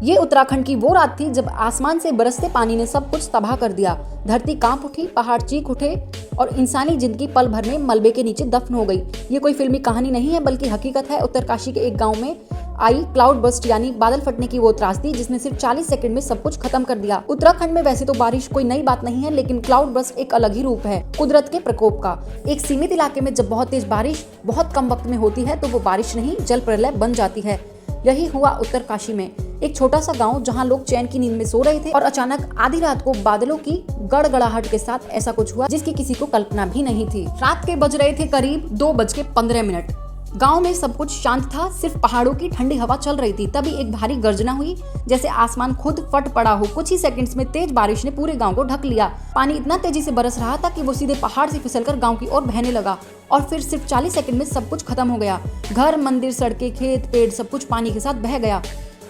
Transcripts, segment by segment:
ये उत्तराखंड की वो रात थी जब आसमान से बरसते पानी ने सब कुछ तबाह कर दिया। धरती कांप उठी, पहाड़ चीख उठे और इंसानी जिंदगी पल भर में मलबे के नीचे दफन हो गई। ये कोई फिल्मी कहानी नहीं है बल्कि हकीकत है। उत्तरकाशी के एक गांव में आई क्लाउड बस्ट यानी बादल फटने की वो त्रासदी जिसने सिर्फ 40 सेकंड में सब कुछ खत्म कर दिया। उत्तराखंड में वैसे तो बारिश कोई नई बात नहीं है, लेकिन क्लाउड बस्ट एक अलग ही रूप है कुदरत के प्रकोप का। एक सीमित इलाके में जब बहुत तेज बारिश बहुत कम वक्त में होती है तो वो बारिश नहीं जल प्रलय बन जाती है। यही हुआ उत्तरकाशी में। एक छोटा सा गांव जहां लोग चैन की नींद में सो रहे थे और अचानक आधी रात को बादलों की गड़गड़ाहट के साथ ऐसा कुछ हुआ जिसकी किसी को कल्पना भी नहीं थी। रात के बज रहे थे करीब 2:15। गांव में सब कुछ शांत था, सिर्फ पहाड़ों की ठंडी हवा चल रही थी। तभी एक भारी गर्जना हुई, जैसे आसमान खुद फट पड़ा हो। कुछ ही सेकंड्स में तेज बारिश ने पूरे गांव को ढक लिया। पानी इतना तेजी से बरस रहा था कि वो सीधे पहाड़ से फिसलकर गांव की ओर बहने लगा और फिर सिर्फ 40 सेकंड में सब कुछ खत्म हो गया। घर, मंदिर, सड़कें, खेत, पेड़ सब कुछ पानी के साथ बह गया।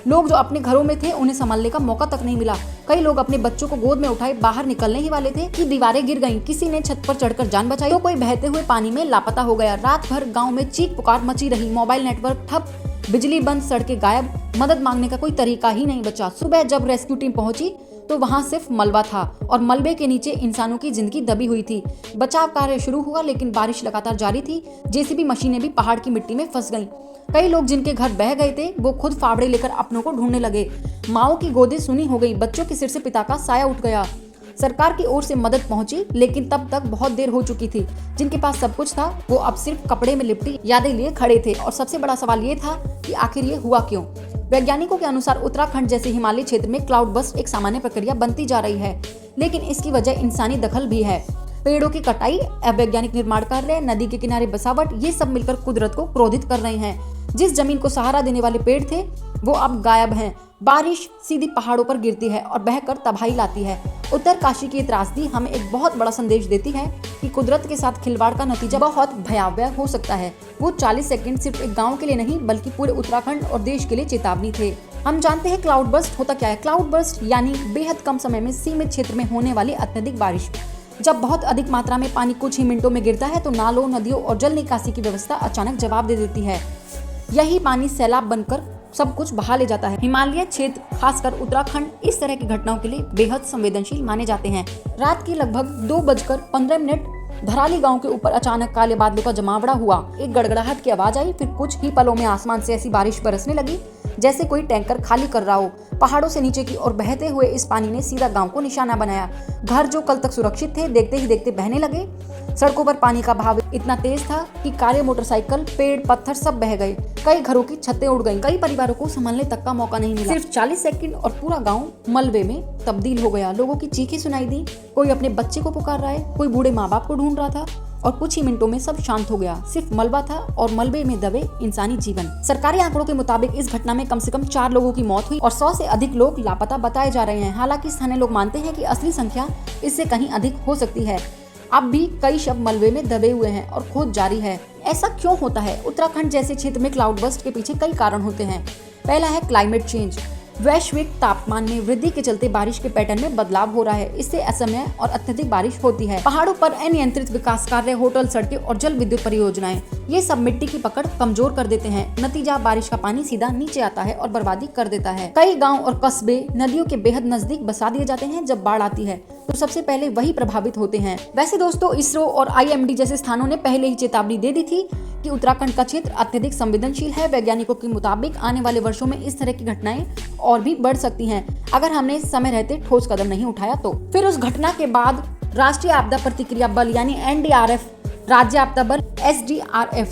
लोग जो अपने घरों में थे उन्हें संभालने का मौका तक नहीं मिला। कई लोग अपने बच्चों को गोद में उठाए बाहर निकलने ही वाले थे कि दीवारें गिर गईं। किसी ने छत पर चढ़कर जान बचाई तो कोई बहते हुए पानी में लापता हो गया। रात भर गांव में चीख पुकार मची रही। मोबाइल नेटवर्क ठप, बिजली बंद, सड़कें गायब, मदद मांगने का कोई तरीका ही नहीं बचा। सुबह जब रेस्क्यू टीम पहुंची तो वहां सिर्फ मलबा था और मलबे के नीचे इंसानों की जिंदगी दबी हुई थी। बचाव कार्य शुरू हुआ लेकिन बारिश लगातार जारी थी। जेसीबी मशीनें भी पहाड़ की मिट्टी में फंस गईं। कई लोग जिनके घर बह गए थे वो खुद फावड़े लेकर अपनों को ढूंढने लगे। माओ की गोदें सुनी हो गई, बच्चों के सिर से पिता का साया उठ गया। सरकार की ओर से मदद पहुंची लेकिन तब तक बहुत देर हो चुकी थी। जिनके पास सब कुछ था वो अब सिर्फ कपड़े में लिपटी यादें लिए खड़े थे। और सबसे बड़ा सवाल ये था कि आखिर ये हुआ क्यों। वैज्ञानिकों के अनुसार उत्तराखंड जैसे हिमालयी क्षेत्र में क्लाउड बस्ट एक सामान्य प्रक्रिया बनती जा रही है, लेकिन इसकी वजह इंसानी दखल भी है। पेड़ों की कटाई, अवैज्ञानिक निर्माण कार्य, नदी के किनारे बसावट, ये सब मिलकर कुदरत को क्रोधित कर रहे हैं। जिस जमीन को सहारा देने वाले पेड़ थे वो अब गायब हैं। बारिश सीधी पहाड़ों पर गिरती है और बहकर तबाही लाती है। उत्तरकाशी की त्रासदी हमें एक बहुत बड़ा संदेश देती है कि कुदरत के साथ खिलवाड़ का नतीजा बहुत भयावह हो सकता है। वो 40 सेकंड सिर्फ एक गांव के लिए नहीं बल्कि पूरे उत्तराखंड और देश के लिए चेतावनी थे। हम जानते हैं क्लाउड बस्ट होता क्या है। क्लाउड बस्ट यानी बेहद कम समय में सीमित क्षेत्र में होने वाली अत्यधिक बारिश। जब बहुत अधिक मात्रा में पानी कुछ ही मिनटों में गिरता है तो नालों, नदियों और जल निकासी की व्यवस्था अचानक जवाब दे देती है। यही पानी सैलाब बनकर सब कुछ बहा ले जाता है। हिमालय क्षेत्र खासकर उत्तराखंड इस तरह की घटनाओं के लिए बेहद संवेदनशील माने जाते हैं। रात की लगभग 2:15 धराली गांव के ऊपर अचानक काले बादलों का जमावड़ा हुआ। एक गड़गड़ाहट की आवाज आई, फिर कुछ ही पलों में आसमान से ऐसी बारिश बरसने लगी जैसे कोई टैंकर खाली कर रहा हो। पहाड़ों से नीचे की ओर बहते हुए इस पानी ने सीधा गांव को निशाना बनाया। घर जो कल तक सुरक्षित थे देखते ही देखते बहने लगे। सड़कों पर पानी का बहाव इतना तेज था कि कारें, मोटरसाइकिल, पेड़, पत्थर सब बह गए। कई घरों की छतें उड़ गईं। कई परिवारों को संभलने तक का मौका नहीं मिला। सिर्फ 40 सेकंड और पूरा गांव मलबे में तब्दील हो गया। लोगों की चीखें सुनाई दी, कोई अपने बच्चे को पुकार रहा है, कोई बूढ़े माँ बाप को ढूंढ रहा था और कुछ ही मिनटों में सब शांत हो गया। सिर्फ मलबा था और मलबे में दबे इंसानी जीवन। सरकारी आंकड़ों के मुताबिक इस घटना में कम से कम 4 लोगों की मौत हुई और 100 से अधिक लोग लापता बताए जा रहे हैं। हालांकि स्थानीय लोग मानते हैं कि असली संख्या इससे कहीं अधिक हो सकती है। अब भी कई शव मलबे में दबे हुए हैं और खोज जारी है। ऐसा क्यों होता है? उत्तराखंड जैसे क्षेत्र में क्लाउड बस्ट के पीछे कई कारण होते हैं। पहला है क्लाइमेट चेंज। वैश्विक तापमान में वृद्धि के चलते बारिश के पैटर्न में बदलाव हो रहा है। इससे असमय और अत्यधिक बारिश होती है। पहाड़ों पर अनियंत्रित विकास कार्य, होटल, सड़कें और जल विद्युत परियोजनाएं, ये सब मिट्टी की पकड़ कमजोर कर देते हैं। नतीजा, बारिश का पानी सीधा नीचे आता है और बर्बादी कर देता है। कई गांव और कस्बे नदियों के बेहद नजदीक बसा दिए जाते हैं। जब बाढ़ आती है तो सबसे पहले वही प्रभावित होते हैं। वैसे दोस्तों, इसरो और IMD जैसे स्थानों ने पहले ही चेतावनी दे दी थी कि उत्तराखंड का क्षेत्र अत्यधिक संवेदनशील है। वैज्ञानिकों के मुताबिक आने वाले वर्षों में इस तरह की घटनाएं और भी बढ़ सकती हैं अगर हमने समय रहते ठोस कदम नहीं उठाया तो। फिर उस घटना के बाद राष्ट्रीय आपदा प्रतिक्रिया बल यानी NDRF, राज्य आपदा बल SDRF,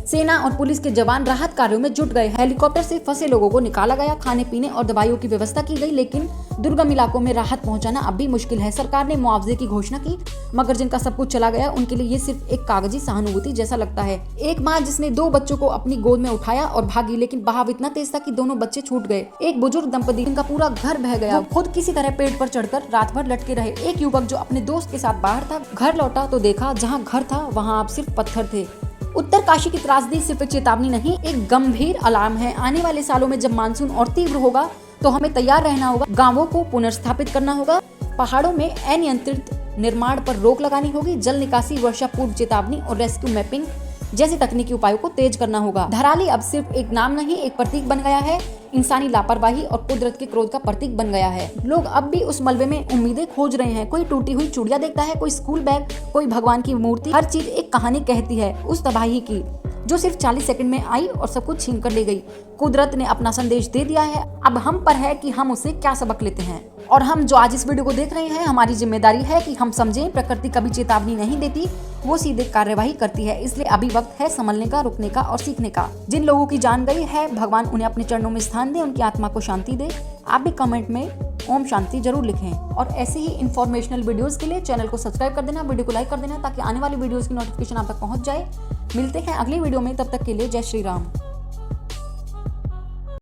सेना और पुलिस के जवान राहत कार्यों में जुट गए। हेलीकॉप्टर से फंसे लोगों को निकाला गया, खाने पीने और दवाइयों की व्यवस्था की गई, लेकिन दुर्गम इलाकों में राहत पहुंचाना अब भी मुश्किल है। सरकार ने मुआवजे की घोषणा की, मगर जिनका सब कुछ चला गया उनके लिए ये सिर्फ एक कागजी सहानुभूति जैसा लगता है। एक माँ जिसने 2 बच्चों को अपनी गोद में उठाया और भागी, लेकिन बहाव इतना तेज था कि दोनों बच्चे छूट गए। एक बुजुर्ग दंपति जिनका पूरा घर बह गया, वो खुद किसी तरह पेड़ पर चढ़कर रात भर लटके रहे। एक युवक जो अपने दोस्त के साथ बाहर था, घर लौटा तो देखा जहाँ घर था वहाँ अब सिर्फ पत्थर थे। उत्तरकाशी की त्रासदी सिर्फ एक चेतावनी नहीं, एक गंभीर अलार्म है। आने वाले सालों में जब मानसून और तीव्र होगा तो हमें तैयार रहना होगा। गांवों को पुनर्स्थापित करना होगा, पहाड़ों में अनियंत्रित निर्माण पर रोक लगानी होगी, जल निकासी, वर्षा पूर्व चेतावनी और रेस्क्यू मैपिंग जैसे तकनीकी उपायों को तेज करना होगा। धराली अब सिर्फ एक नाम नहीं, एक प्रतीक बन गया है। इंसानी लापरवाही और कुदरत के क्रोध का प्रतीक बन गया है। लोग अब भी उस मलबे में उम्मीदें खोज रहे हैं। कोई टूटी हुई चूड़ियां देखता है, कोई स्कूल बैग, कोई भगवान की मूर्ति। हर चीज एक कहानी कहती है उस तबाही की जो सिर्फ 40 सेकंड में आई और सब कुछ छीन कर ले गई। कुदरत ने अपना संदेश दे दिया है, अब हम पर है कि हम उसे क्या सबक लेते हैं। और हम जो आज इस वीडियो को देख रहे हैं, हमारी जिम्मेदारी है कि हम समझें प्रकृति कभी चेतावनी नहीं देती, वो सीधे कार्यवाही करती है। इसलिए अभी वक्त है संभलने का, रुकने का और सीखने का। जिन लोगों की जान गई है, भगवान उन्हें अपने चरणों में स्थान दे, उनकी आत्मा को शांति दे। आप भी कमेंट में ओम शांति जरूर लिखें। और ऐसे ही इन्फॉर्मेशनल वीडियोस के लिए चैनल को सब्सक्राइब कर देना, वीडियो को लाइक कर देना ताकि आने वाली वीडियोस की नोटिफिकेशन आप तक पहुंच जाए। मिलते हैं अगली वीडियो में, तब तक के लिए जय श्री राम।